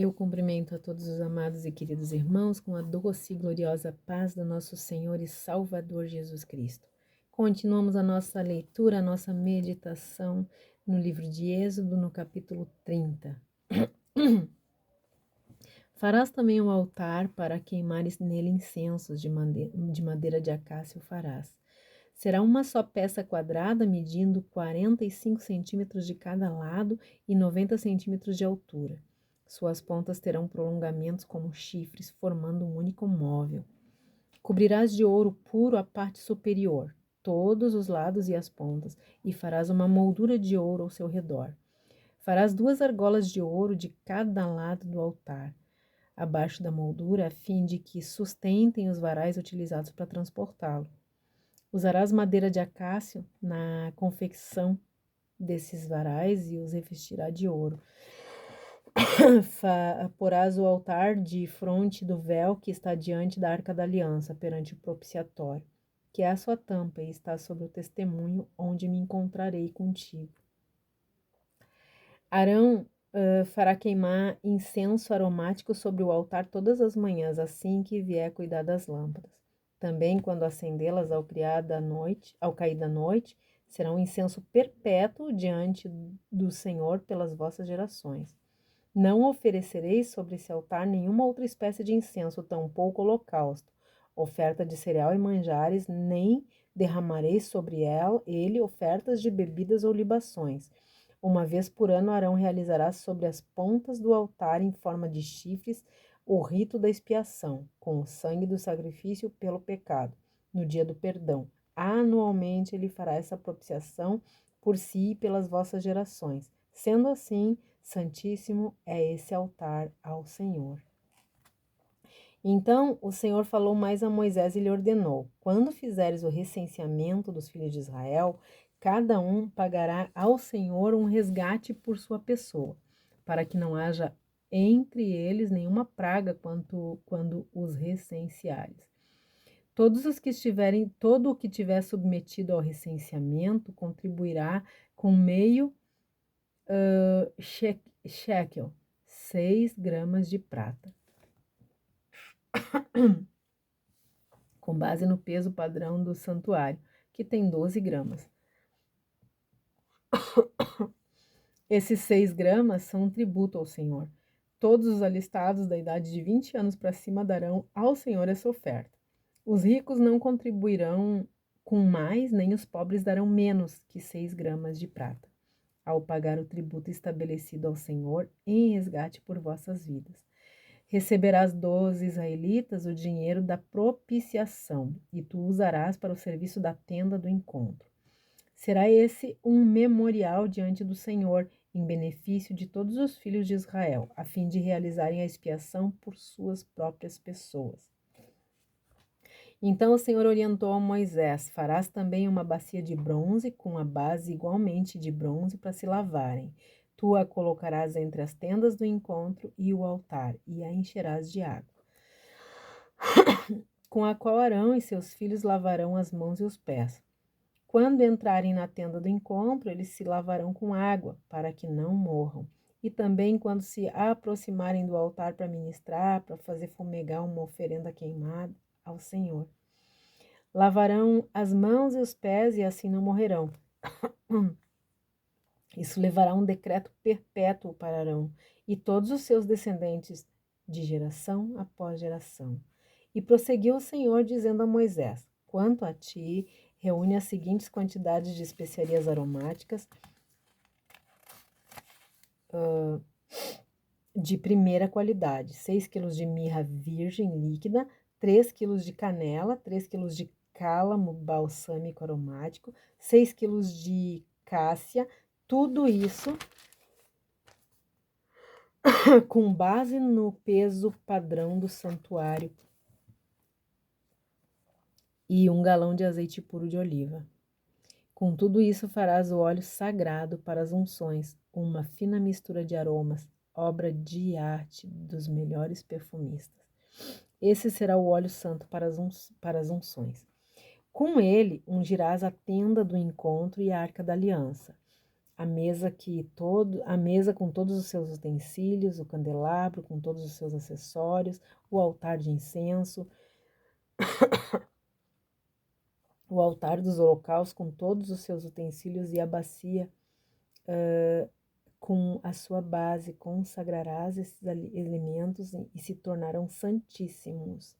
Eu cumprimento a todos os amados e queridos irmãos com a doce e gloriosa paz do nosso Senhor e Salvador Jesus Cristo. Continuamos a nossa leitura, a nossa meditação no livro de Êxodo, no capítulo 30. Farás também um altar para queimares nele incensos de madeira de acácio farás. Será uma só peça quadrada, medindo 45 centímetros de cada lado e 90 centímetros de altura. Suas pontas terão prolongamentos como chifres, formando um único móvel. Cobrirás de ouro puro a parte superior, todos os lados e as pontas, e farás uma moldura de ouro ao seu redor. Farás 2 argolas de ouro de cada lado do altar, abaixo da moldura, a fim de que sustentem os varais utilizados para transportá-lo. Usarás madeira de acácio na confecção desses varais e os revestirá de ouro. Porás o altar de fronte do véu que está diante da Arca da Aliança, perante o propiciatório, que é a sua tampa e está sobre o testemunho, onde me encontrarei contigo. Arão fará queimar incenso aromático sobre o altar todas as manhãs, assim que vier cuidar das lâmpadas. Também, quando acendê-las ao cair da noite, será um incenso perpétuo diante do Senhor pelas vossas gerações. Não oferecereis sobre esse altar nenhuma outra espécie de incenso, tampouco holocausto, oferta de cereal e manjares, nem derramareis sobre ele ofertas de bebidas ou libações. Uma vez por ano, Arão realizará sobre as pontas do altar, em forma de chifres, o rito da expiação, com o sangue do sacrifício pelo pecado, no dia do perdão. Anualmente ele fará essa propiciação por si e pelas vossas gerações. Sendo assim, santíssimo é esse altar ao Senhor. Então o Senhor falou mais a Moisés e lhe ordenou: quando fizeres o recenseamento dos filhos de Israel, cada um pagará ao Senhor um resgate por sua pessoa, para que não haja entre eles nenhuma praga quando os recenseares. Todo o que tiver submetido ao recenseamento contribuirá com meio shekel, 6 gramas de prata, com base no peso padrão do santuário, que tem 12 gramas. Esses 6 gramas são um tributo ao Senhor. Todos os alistados da idade de 20 anos para cima darão ao Senhor essa oferta. Os ricos não contribuirão com mais, nem os pobres darão menos que 6 gramas de prata, ao pagar o tributo estabelecido ao Senhor em resgate por vossas vidas. Receberás dos israelitas o dinheiro da propiciação, e tu usarás para o serviço da tenda do encontro. Será esse um memorial diante do Senhor, em benefício de todos os filhos de Israel, a fim de realizarem a expiação por suas próprias pessoas. Então o Senhor orientou a Moisés: farás também uma bacia de bronze, com a base igualmente de bronze, para se lavarem. Tu a colocarás entre as tendas do encontro e o altar, e a encherás de água, com a qual Arão e seus filhos lavarão as mãos e os pés. Quando entrarem na tenda do encontro, eles se lavarão com água, para que não morram. E também quando se aproximarem do altar para ministrar, para fazer fumegar uma oferenda queimada ao Senhor. Lavarão as mãos e os pés e assim não morrerão. Isso levará um decreto perpétuo para Arão e todos os seus descendentes, de geração após geração. E prosseguiu o Senhor, dizendo a Moisés: quanto a ti, reúne as seguintes quantidades de especiarias aromáticas de primeira qualidade: 6 quilos de mirra virgem líquida, 3 quilos de canela, 3 quilos de cálamo balsâmico aromático, 6 quilos de cássia, tudo isso com base no peso padrão do santuário, e 1 galão de azeite puro de oliva. Com tudo isso farás o óleo sagrado para as unções, uma fina mistura de aromas, obra de arte dos melhores perfumistas. Esse será o óleo santo para as unções. Com ele ungirás a tenda do encontro e a arca da aliança, a mesa com todos os seus utensílios, o candelabro com todos os seus acessórios, o altar de incenso, o altar dos holocaustos com todos os seus utensílios e a bacia com a sua base. Consagrarás esses elementos e se tornarão santíssimos.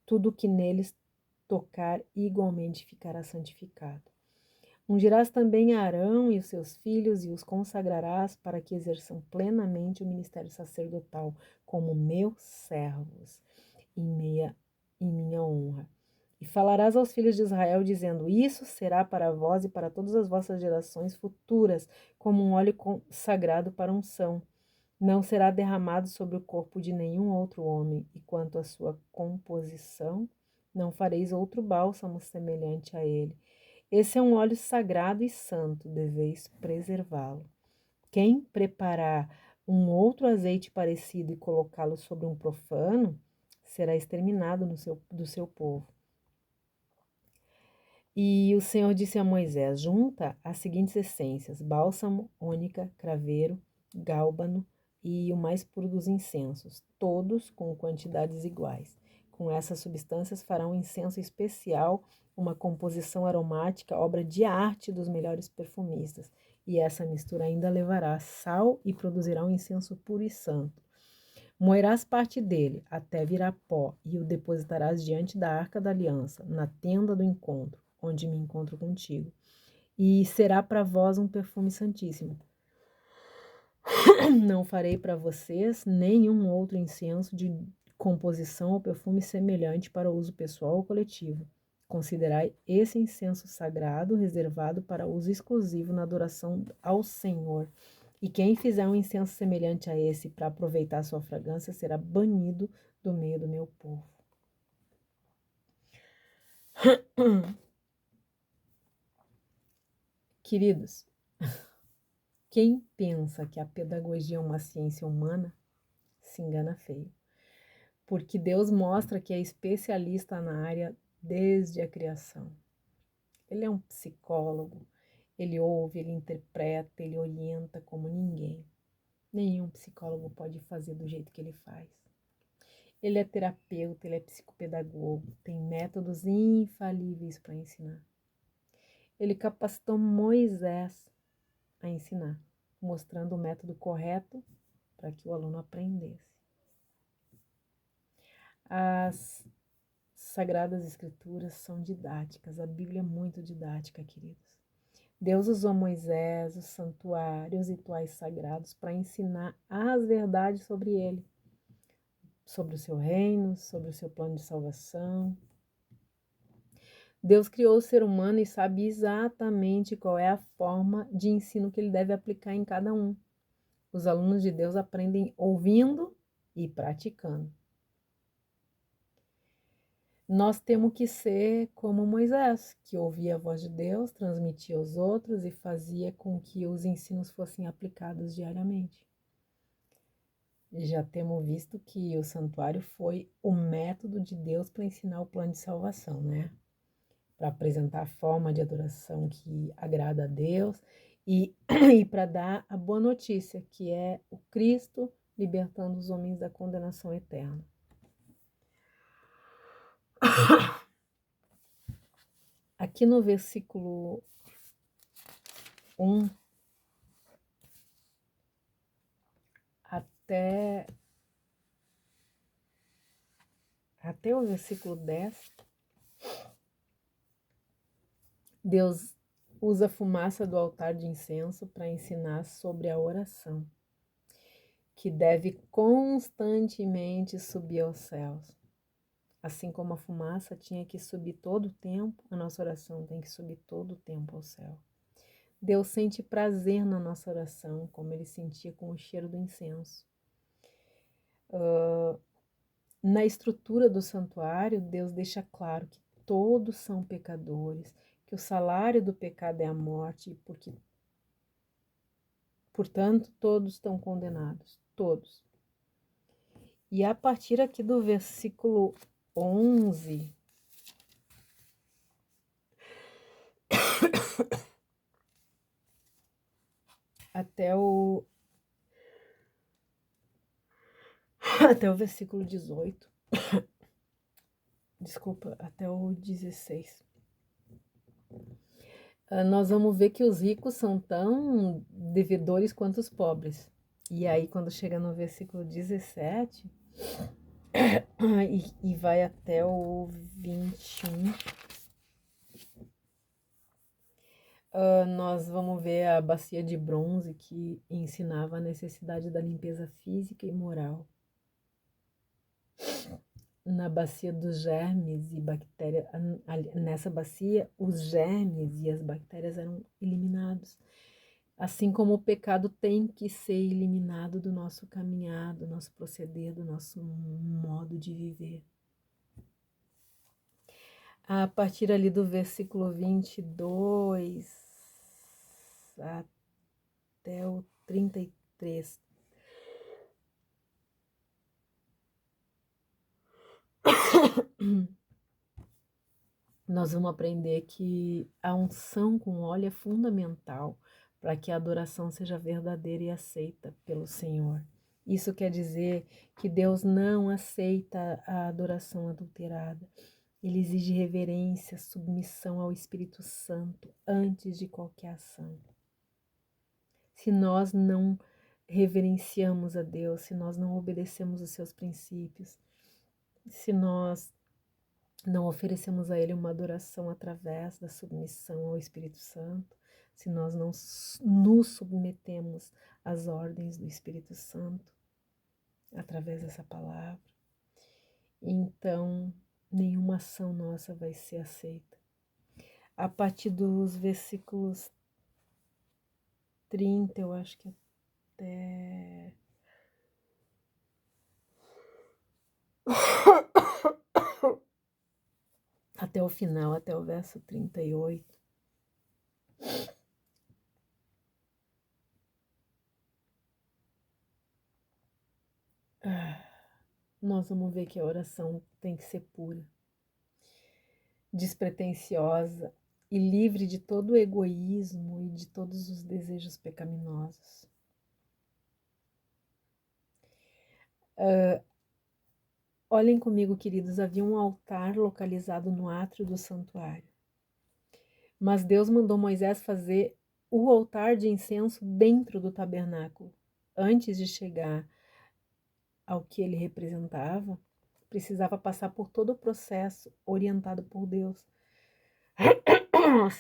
Tudo que neles tocar igualmente ficará santificado. Ungirás também Arão e os seus filhos e os consagrarás para que exerçam plenamente o ministério sacerdotal como meus servos em minha honra. E falarás aos filhos de Israel, dizendo: Isso será para vós e para todas as vossas gerações futuras, como um óleo consagrado para unção. Não será derramado sobre o corpo de nenhum outro homem, e quanto à sua composição, não fareis outro bálsamo semelhante a ele. Esse é um óleo sagrado e santo, deveis preservá-lo. Quem preparar um outro azeite parecido e colocá-lo sobre um profano, será exterminado do seu povo. E o Senhor disse a Moisés: Junta as seguintes essências: bálsamo, ônica, craveiro, gálbano e o mais puro dos incensos, todos com quantidades iguais. Com essas substâncias fará um incenso especial, uma composição aromática, obra de arte dos melhores perfumistas. E essa mistura ainda levará sal e produzirá um incenso puro e santo. Moerás parte dele até virar pó e o depositarás diante da arca da aliança, na tenda do encontro, onde me encontro contigo. E será para vós um perfume santíssimo. Não farei para vocês nenhum outro incenso de composição ou perfume semelhante para uso pessoal ou coletivo. Considerai esse incenso sagrado, reservado para uso exclusivo na adoração ao Senhor. E quem fizer um incenso semelhante a esse para aproveitar sua fragrância será banido do meio do meu povo. Queridos, quem pensa que a pedagogia é uma ciência humana se engana feio. Porque Deus mostra que é especialista na área desde a criação. Ele é um psicólogo, ele ouve, ele interpreta, ele orienta como ninguém. Nenhum psicólogo pode fazer do jeito que ele faz. Ele é terapeuta, ele é psicopedagogo, tem métodos infalíveis para ensinar. Ele capacitou Moisés a ensinar, mostrando o método correto para que o aluno aprendesse. As Sagradas Escrituras são didáticas, a Bíblia é muito didática, queridos. Deus usou Moisés, os santuários e rituais sagrados para ensinar as verdades sobre ele, sobre o seu reino, sobre o seu plano de salvação. Deus criou o ser humano e sabe exatamente qual é a forma de ensino que ele deve aplicar em cada um. Os alunos de Deus aprendem ouvindo e praticando. Nós temos que ser como Moisés, que ouvia a voz de Deus, transmitia aos outros e fazia com que os ensinos fossem aplicados diariamente. Já temos visto que o santuário foi o método de Deus para ensinar o plano de salvação, né? Para apresentar a forma de adoração que agrada a Deus e para dar a boa notícia, que é o Cristo libertando os homens da condenação eterna. Aqui no versículo 1 até o versículo 10, Deus usa a fumaça do altar de incenso para ensinar sobre a oração, que deve constantemente subir aos céus. Assim como a fumaça tinha que subir todo o tempo, a nossa oração tem que subir todo o tempo ao céu. Deus sente prazer na nossa oração, como ele sentia com o cheiro do incenso. Na estrutura do santuário, Deus deixa claro que todos são pecadores, que o salário do pecado é a morte, porque, portanto, todos estão condenados, todos. E a partir aqui do versículo 11, até o, até o versículo 18. Desculpa, até o 16. Nós vamos ver que os ricos são tão devedores quanto os pobres. E aí, quando chega no versículo 17, e vai até o 21, nós vamos ver a bacia de bronze que ensinava a necessidade da limpeza física e moral. Na bacia dos germes e bactérias, nessa bacia, os germes e as bactérias eram eliminados. Assim como o pecado tem que ser eliminado do nosso caminhar, do nosso proceder, do nosso modo de viver. A partir ali do versículo 22 até o 33. Nós vamos aprender que a unção com óleo é fundamental para que a adoração seja verdadeira e aceita pelo Senhor. Isso quer dizer que Deus não aceita a adoração adulterada. Ele exige reverência, submissão ao Espírito Santo antes de qualquer ação. Se nós não reverenciamos a Deus, se nós não obedecemos os seus princípios, se nós não oferecemos a Ele uma adoração através da submissão ao Espírito Santo, se nós não nos submetemos às ordens do Espírito Santo, através dessa palavra, então nenhuma ação nossa vai ser aceita. A partir dos versículos 30, eu acho que até... até o final, até o verso 38. Nós vamos ver que a oração tem que ser pura, despretensiosa e livre de todo o egoísmo e de todos os desejos pecaminosos. Olhem comigo, queridos, havia um altar localizado no átrio do santuário. Mas Deus mandou Moisés fazer o altar de incenso dentro do tabernáculo. Antes de chegar ao que ele representava, precisava passar por todo o processo orientado por Deus.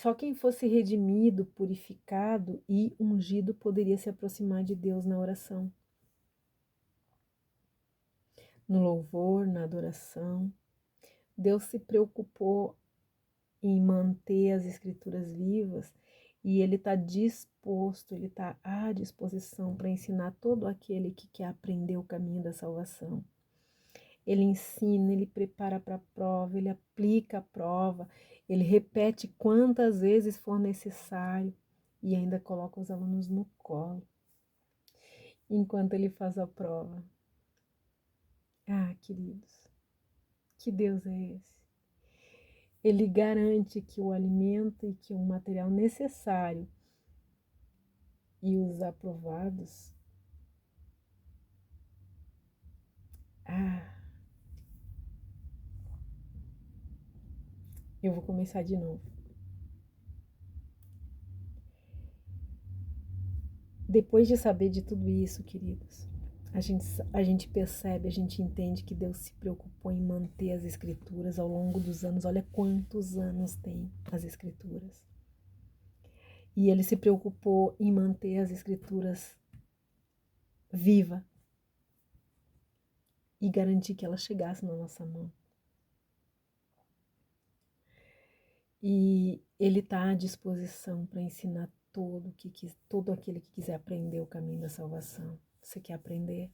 Só quem fosse redimido, purificado e ungido poderia se aproximar de Deus na oração, no louvor, na adoração. Deus se preocupou em manter as escrituras vivas e Ele está disposto, Ele está à disposição para ensinar todo aquele que quer aprender o caminho da salvação. Ele ensina, Ele prepara para a prova, Ele aplica a prova, Ele repete quantas vezes for necessário e ainda coloca os alunos no colo enquanto Ele faz a prova. Ah, queridos, que Deus é esse? Ele garante que o alimento e que o material necessário e os aprovados, eu vou começar de novo. Depois de saber de tudo isso, queridos, a gente percebe, a gente entende que Deus se preocupou em manter as escrituras ao longo dos anos. Olha quantos anos tem as escrituras. E Ele se preocupou em manter as escrituras viva e garantir que ela chegasse na nossa mão. E Ele está à disposição para ensinar todo aquele que quiser aprender o caminho da salvação. Você quer aprender?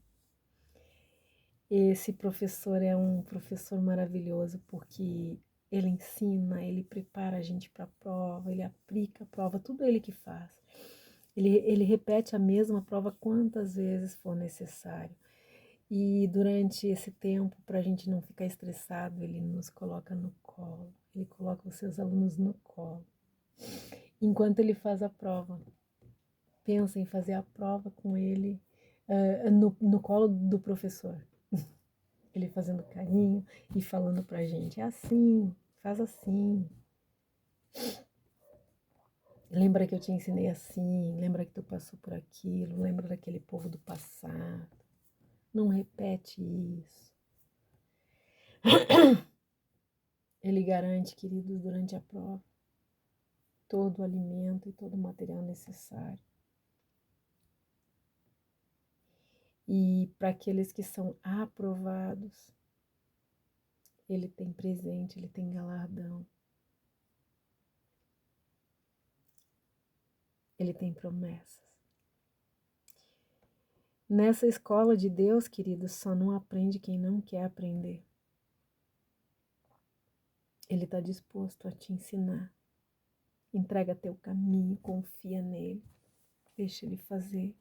Esse professor é um professor maravilhoso porque ele ensina, ele prepara a gente para a prova, ele aplica a prova, tudo ele que faz. Ele repete a mesma prova quantas vezes for necessário. E durante esse tempo, para a gente não ficar estressado, ele nos coloca no colo, ele coloca os seus alunos no colo, enquanto ele faz a prova. pensa em fazer a prova com ele no colo do professor. Ele fazendo carinho e falando pra gente, é assim, faz assim. Lembra que eu te ensinei assim, lembra que tu passou por aquilo, lembra daquele povo do passado. Não repete isso. Ele garante, queridos, durante a prova, todo o alimento e todo o material necessário. E para aqueles que são aprovados, ele tem presente, ele tem galardão. Ele tem promessas. Nessa escola de Deus, queridos, só não aprende quem não quer aprender. Ele está disposto a te ensinar. Entrega teu caminho, confia nele. Deixa ele fazer.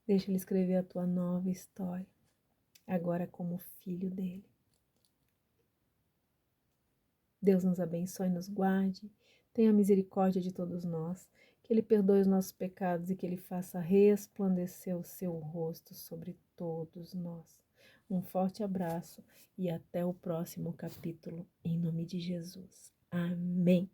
Deixa ele escrever a tua nova história. Agora como filho dele. Deus nos abençoe e nos guarde. Tenha misericórdia de todos nós. Que Ele perdoe os nossos pecados e que Ele faça resplandecer o seu rosto sobre todos nós. Um forte abraço e até o próximo capítulo, em nome de Jesus. Amém.